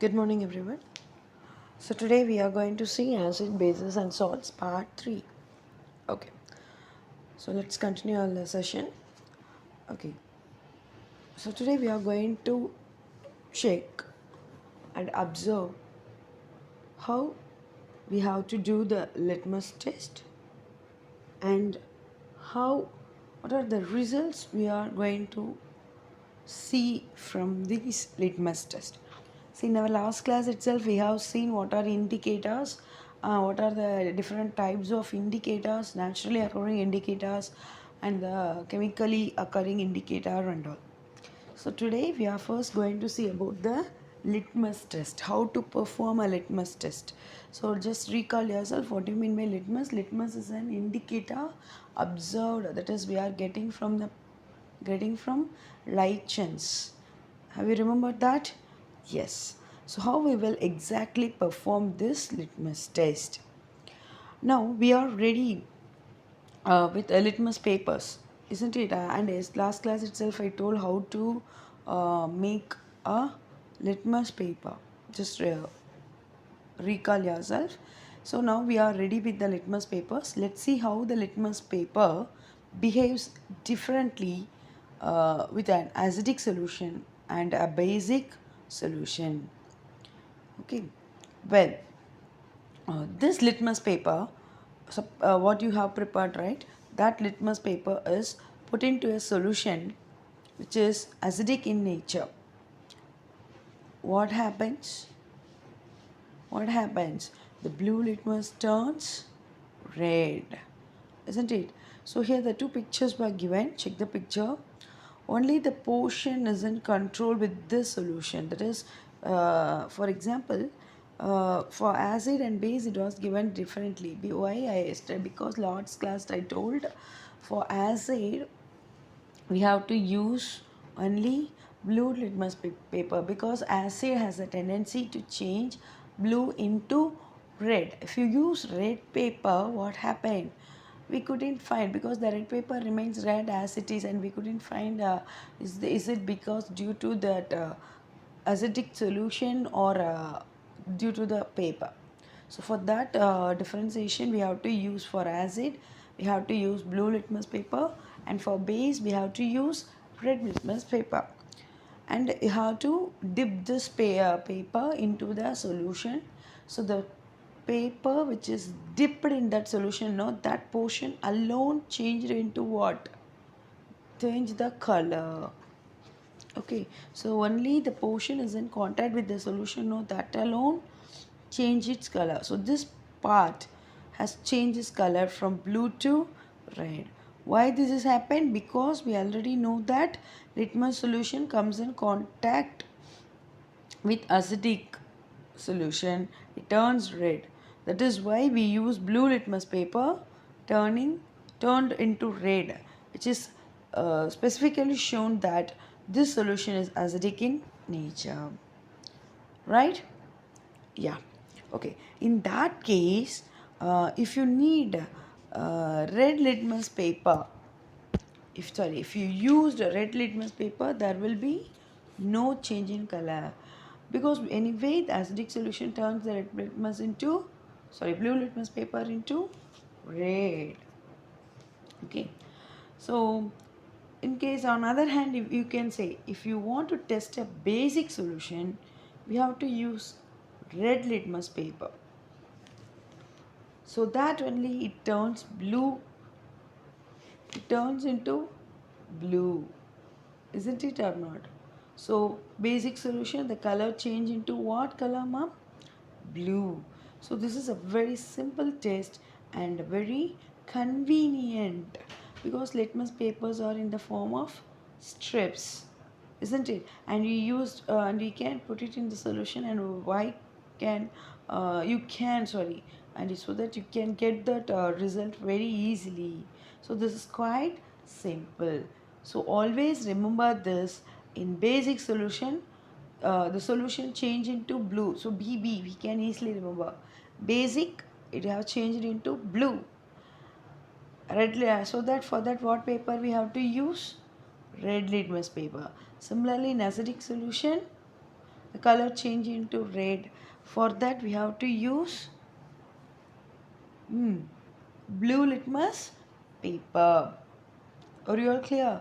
Good morning, everyone. So, today we are going to see acid, bases, and salts part 3. Okay, so let's continue our session. Okay, so today we are going to check and observe how we have to do the litmus test and how what are the results we are going to see from this litmus test. See, in our last class itself, we have seen what are indicators, what are the different types of indicators, naturally occurring indicators, and the chemically occurring indicator and all. So today we are first going to see about the litmus test, how to perform a litmus test. So just recall yourself what do you mean by litmus. Litmus is an indicator observed, that is we are getting from lichens. Have you remembered that? Yes. So how we will exactly perform this litmus test? Now we are ready with litmus papers, isn't it? And as last class itself, I told how to make a litmus paper. Just recall yourself. So now we are ready with the litmus papers. Let's see how the litmus paper behaves differently with an acidic solution and a basic solution. Okay. Well, this litmus paper, so, what you have prepared, right? That litmus paper is put into a solution which is acidic in nature. What happens? What happens? The blue litmus turns red, isn't it? So here the two pictures were given. Check the picture. Only the portion is in control with this solution. That is, for example, for acid and base it was given differently. Why I said, because last class I told for acid we have to use only blue litmus paper, because acid has a tendency to change blue into red. If you use red paper, what happened? We couldn't find, because the red paper remains red as it is, and we couldn't find is it because due to that acidic solution or due to the paper. So for that differentiation we have to use, for acid we have to use blue litmus paper, and for base we have to use red litmus paper. And you have to dip this paper into the solution. So the paper which is dipped in that solution, now that portion alone changed into what? Change the color. Okay, so only the portion is in contact with the solution, no, that alone change its color. So this part has changed its color from blue to red. Why this has happened? Because we already know that litmus solution comes in contact with acidic solution, it turns red. That is why we use blue litmus paper turned into red, which is specifically shown that this solution is acidic in nature, right? Yeah. Okay, in that case, if you need red litmus paper, if you used a red litmus paper, there will be no change in color, because anyway the acidic solution turns the red litmus into, blue litmus paper into red. Okay, so in case on other hand, if you can say, if you want to test a basic solution, we have to use red litmus paper, so that only it turns blue, it turns into blue, isn't it or not? So basic solution, the color change into what color, ma'am? Blue. So this is a very simple test and very convenient, because litmus papers are in the form of strips, isn't it? And we can put it in the solution, and why can you can sorry and so that you can get that result very easily. So this is quite simple. So always remember this. In basic solution, the solution change into blue, so BB we can easily remember. Basic, it have changed into blue. So that for that what paper we have to use? Red litmus paper. Similarly in acidic solution, the color change into red. For that we have to use blue litmus paper. Are you all clear?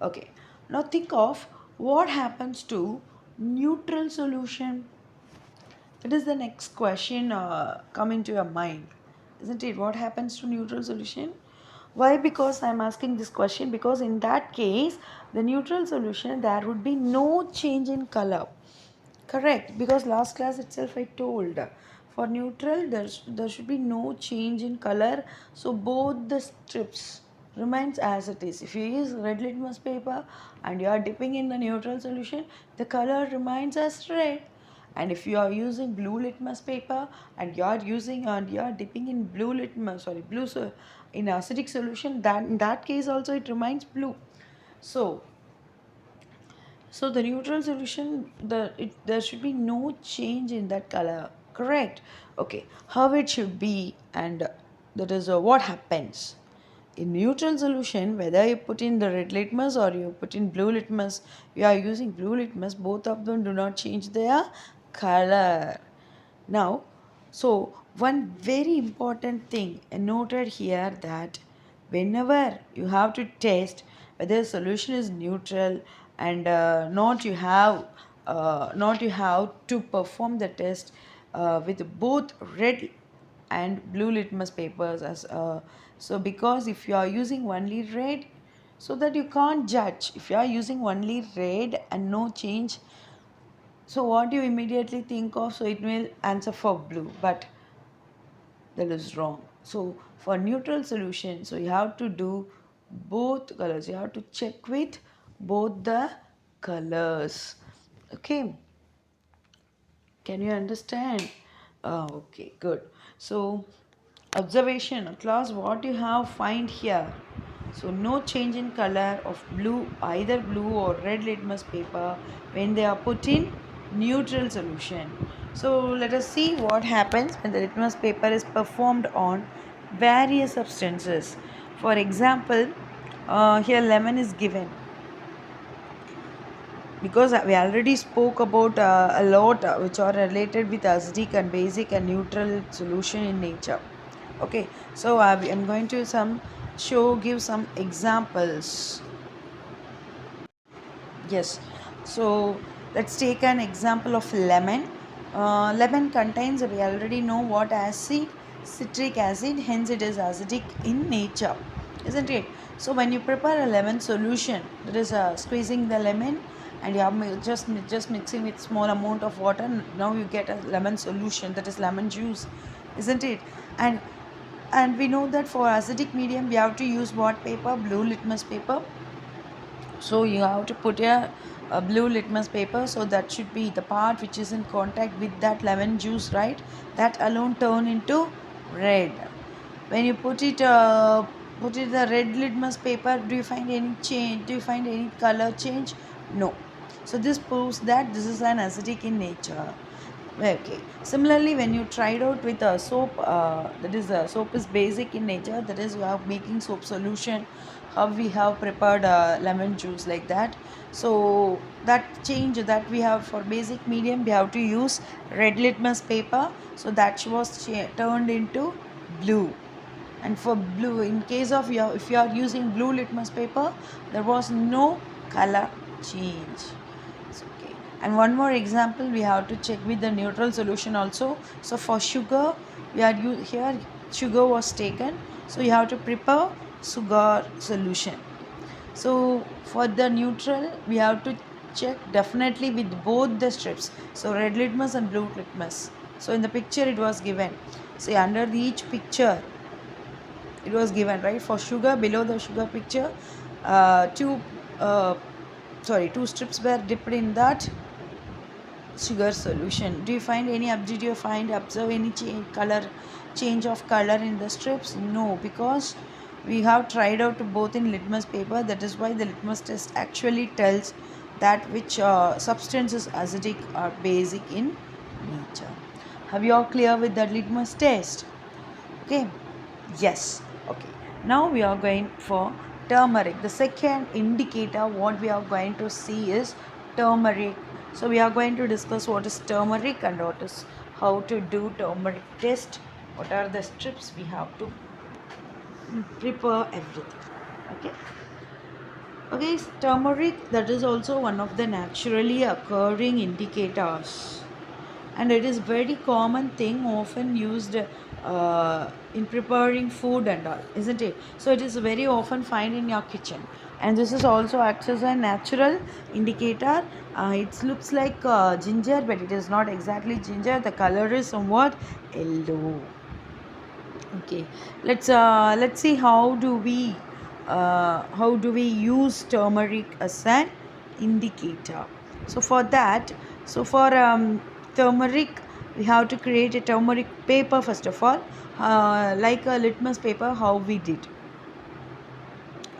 Okay. Now think of what happens to neutral solution. It is the next question coming to your mind, isn't it? What happens to neutral solution? Why? Because I'm asking this question because in that case, the neutral solution there would be no change in color. Correct, because last class itself I told for neutral there should be no change in color, so both the strips remains as it is. If you use red litmus paper and you are dipping in the neutral solution, the color remains as red. And if you are using blue litmus paper and you are dipping in blue litmus, sorry, blue so in acidic solution, then in that case also it remains blue. So the neutral solution, there should be no change in that color. Correct? Okay. How it should be, and that is what happens in neutral solution. Whether you put in the red litmus or you put in blue litmus, you are using blue litmus. Both of them do not change their color. Now, so one very important thing noted here that whenever you have to test whether the solution is neutral and not you have to perform the test with both red and blue litmus papers as so because if you are using only red, so that you can't judge. If you are using only red and no change, so what you immediately think of, so it will answer for blue, but that is wrong. So for neutral solution, so you have to do both colors. You have to check with both the colors. Okay. Can you understand? Okay, good. So observation at last, what you have find here. So no change in color of blue, either blue or red litmus paper when they are put in neutral solution. So let us see what happens when the litmus paper is performed on various substances. For example, here lemon is given because we already spoke about a lot which are related with acidic and basic and neutral solution in nature. Okay, so I'm going to give some examples. Yes, so let's take an example of lemon. Lemon contains, we already know what acid, citric acid, hence it is acidic in nature, isn't it? So when you prepare a lemon solution, that is squeezing the lemon and you are just mixing with small amount of water, now you get a lemon solution, that is lemon juice, isn't it? And we know that for acidic medium we have to use what paper? Blue litmus paper. So you have to put a blue litmus paper, so that should be the part which is in contact with that lemon juice, right? That alone turn into red. When you put it the red litmus paper, do you find any change? Do you find any color change? No. So this proves that this is an acidic in nature. Okay. Similarly, when you tried out with a soap, that is soap is basic in nature. That is, you are making soap solution. How we have prepared lemon juice like that. So that change that we have for basic medium, we have to use red litmus paper. So that was turned into blue. And for blue, in case of if you are using blue litmus paper, there was no color change. Okay. And one more example we have to check with the neutral solution also. So for sugar, we are here sugar was taken, so you have to prepare sugar solution. So for the neutral, we have to check definitely with both the strips, so red litmus and blue litmus. So in the picture it was given, see under each picture it was given, right? For sugar, below the sugar picture, two strips were dipped in that sugar solution. Do you find any observe any change of color in the strips? No, because we have tried out both in litmus paper. That is why the litmus test actually tells that which substance is acidic or basic in nature. Have you all clear with that litmus test? Okay. Yes. Okay. Now we are going for turmeric. The second indicator what we are going to see is turmeric. So we are going to discuss what is turmeric and what is how to do turmeric test. What are the steps we have to prepare everything. Okay. Okay, turmeric, that is also one of the naturally occurring indicators, and it is very common thing often used in preparing food and all, isn't it? So it is very often find in your kitchen, and this is also acts as a natural indicator. It looks like ginger, but it is not exactly ginger. The color is somewhat yellow. Okay, let's see how do we use turmeric as an indicator. So for that, so for turmeric, we have to create a turmeric paper first of all, like a litmus paper how we did.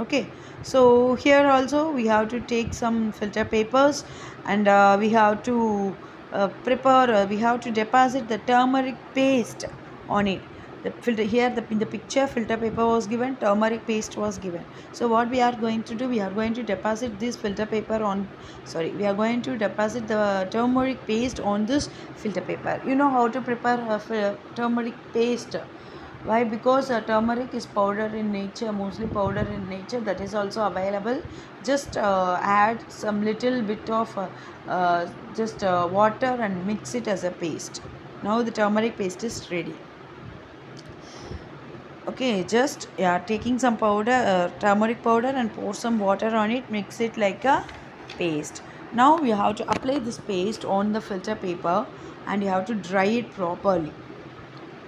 Okay, so here also we have to take some filter papers, and we have to prepare we have to deposit the turmeric paste on it. The filter here, in the picture, filter paper was given, turmeric paste was given. So what we are going to do, we are going to deposit this filter paper on, sorry, we are going to deposit the turmeric paste on this filter paper. You know how to prepare turmeric paste. Why? Because turmeric is powder in nature, mostly powder in nature, that is also available. Just add some little bit of just water and mix it as a paste. Now the turmeric paste is ready. Okay, just taking some powder, turmeric powder, and pour some water on it, mix it like a paste. Now we have to apply this paste on the filter paper, and you have to dry it properly.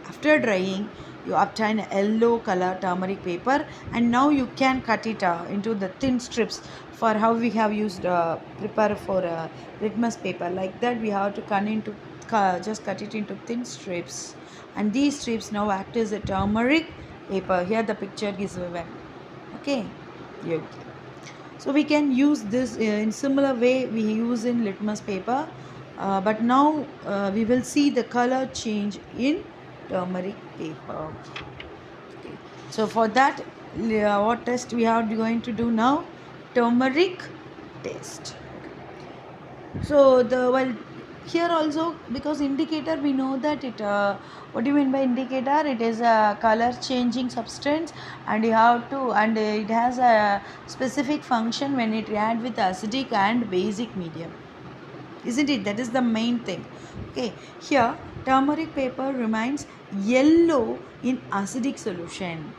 After drying, you obtain a yellow color turmeric paper, and now you can cut it into the thin strips. For how we have used prepare for litmus paper, like that we have to just cut it into thin strips, and these strips now act as a turmeric paper. Here the picture is given. Okay, yeah. So we can use this in similar way we use in litmus paper, but now we will see the color change in turmeric paper. Okay. So for that, what test we are going to do now? Turmeric test. So here also, because indicator, we know that it what do you mean by indicator? It is a color changing substance, and you have to, and it has a specific function when it react with acidic and basic medium, isn't it? That is the main thing. Okay, here turmeric paper remains yellow in acidic solution.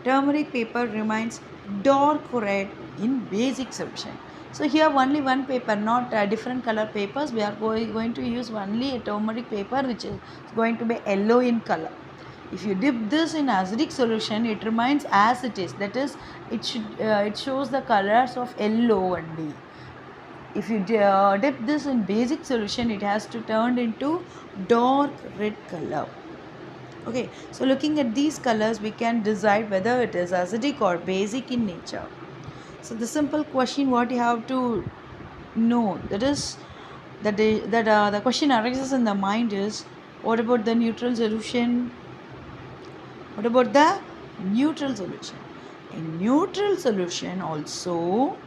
Turmeric paper remains dark red in basic solution. So here only one paper, not different color papers. We are going to use only a turmeric paper which is going to be yellow in color. If you dip this in acidic solution, it remains as it is. That is, it shows the colors of yellow only. If you dip this in basic solution, it has to turn into dark red color. Okay, so looking at these colors, we can decide whether it is acidic or basic in nature. So the simple question what you have to know, that is that the question arises in the mind is, what about the neutral solution? What about the neutral solution? In neutral solution also,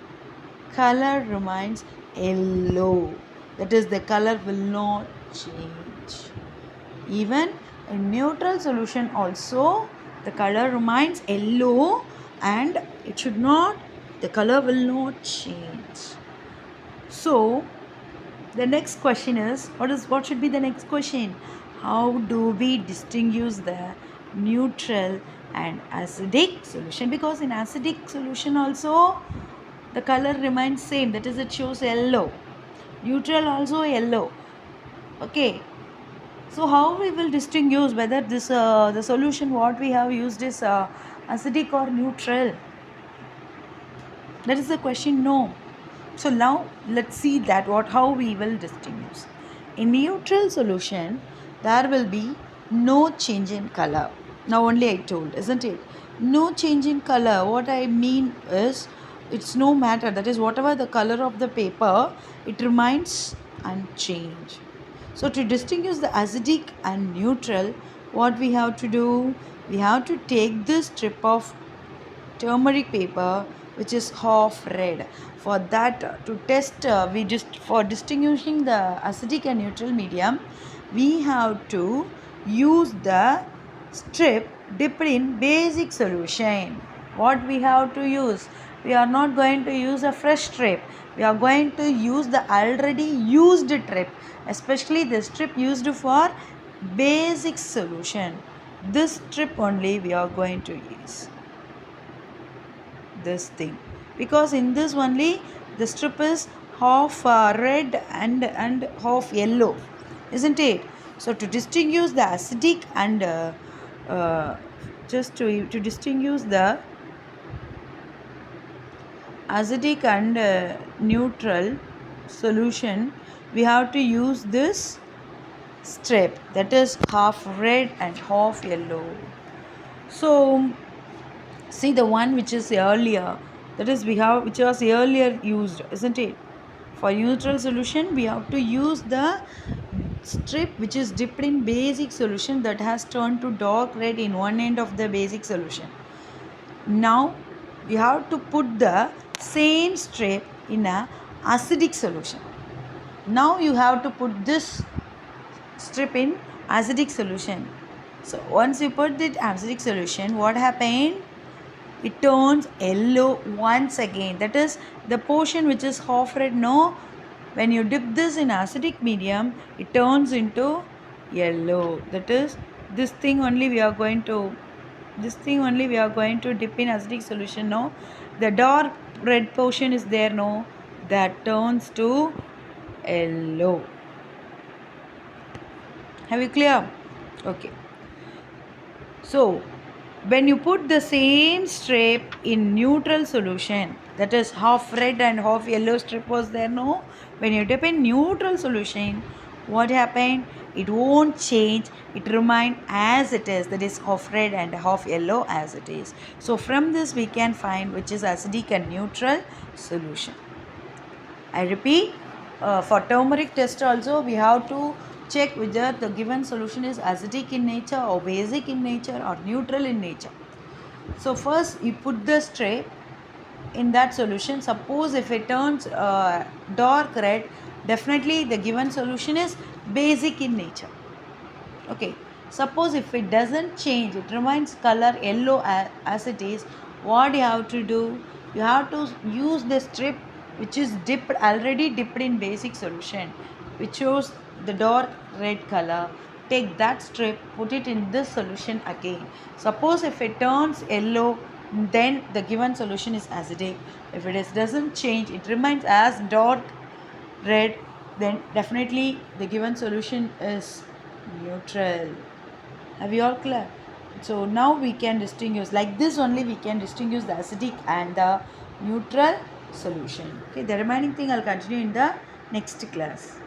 color remains yellow. That is, the color will not change. Even in neutral solution also, the color remains yellow, and it should not, the color will not change. So the next question is, what should be the next question? How do we distinguish the neutral and acidic solution? Because in acidic solution also the color remains same, that is, it shows yellow. Neutral also yellow. Okay, so how we will distinguish whether this the solution what we have used is acidic or neutral? That is the question. No. So now let's see that how we will distinguish. In neutral solution, there will be no change in color. Now only I told, isn't it? No change in color. What I mean is, it's no matter. That is, whatever the color of the paper, it remains unchanged. So to distinguish the acidic and neutral, what we have to do? We have to take this strip of turmeric paper, which is half red. For that, to test, we just for distinguishing the acidic and neutral medium, we have to use the strip dipped in basic solution. What we have to use? We are not going to use a fresh strip. We are going to use the already used strip, especially the strip used for basic solution. This strip only we are going to use this thing, because in this only the strip is half red and half yellow, isn't it? So to distinguish the acidic and uh, to distinguish the acidic and neutral solution, we have to use this strip, that is half red and half yellow. So see the one which is earlier, that is we have which was earlier used, isn't it? For neutral solution we have to use the strip which is dipped in basic solution that has turned to dark red in one end of the basic solution. Now we have to put the same strip in a acidic solution. Now you have to put this strip in acidic solution. So once you put the acidic solution, what happened? It turns yellow once again. That is the portion which is half red. No, when you dip this in acidic medium, it turns into yellow. That is this thing only we are going to dip in acidic solution. No, the dark red portion is there. No, that turns to yellow. Have you clear? Okay. So when you put the same strip in neutral solution, that is half red and half yellow strip was there, no? When you dip in neutral solution, what happened? It won't change, it remain as it is, that is half red and half yellow as it is. So from this we can find which is acidic and neutral solution. I repeat, for turmeric test also we have to check whether the given solution is acidic in nature or basic in nature or neutral in nature. So first you put the strip in that solution. Suppose if it turns dark red, definitely the given solution is basic in nature. Okay, suppose if it doesn't change, it remains color yellow as it is, what you have to do? You have to use the strip which is already dipped in basic solution, which shows the dark red color. Take that strip, put it in this solution again. Suppose if it turns yellow, then the given solution is acidic. If it doesn't change, it remains as dark red, then definitely the given solution is neutral. Have you all clear? So now we can distinguish, like this only we can distinguish the acidic and the neutral solution. Okay, the remaining thing I'll continue in the next class.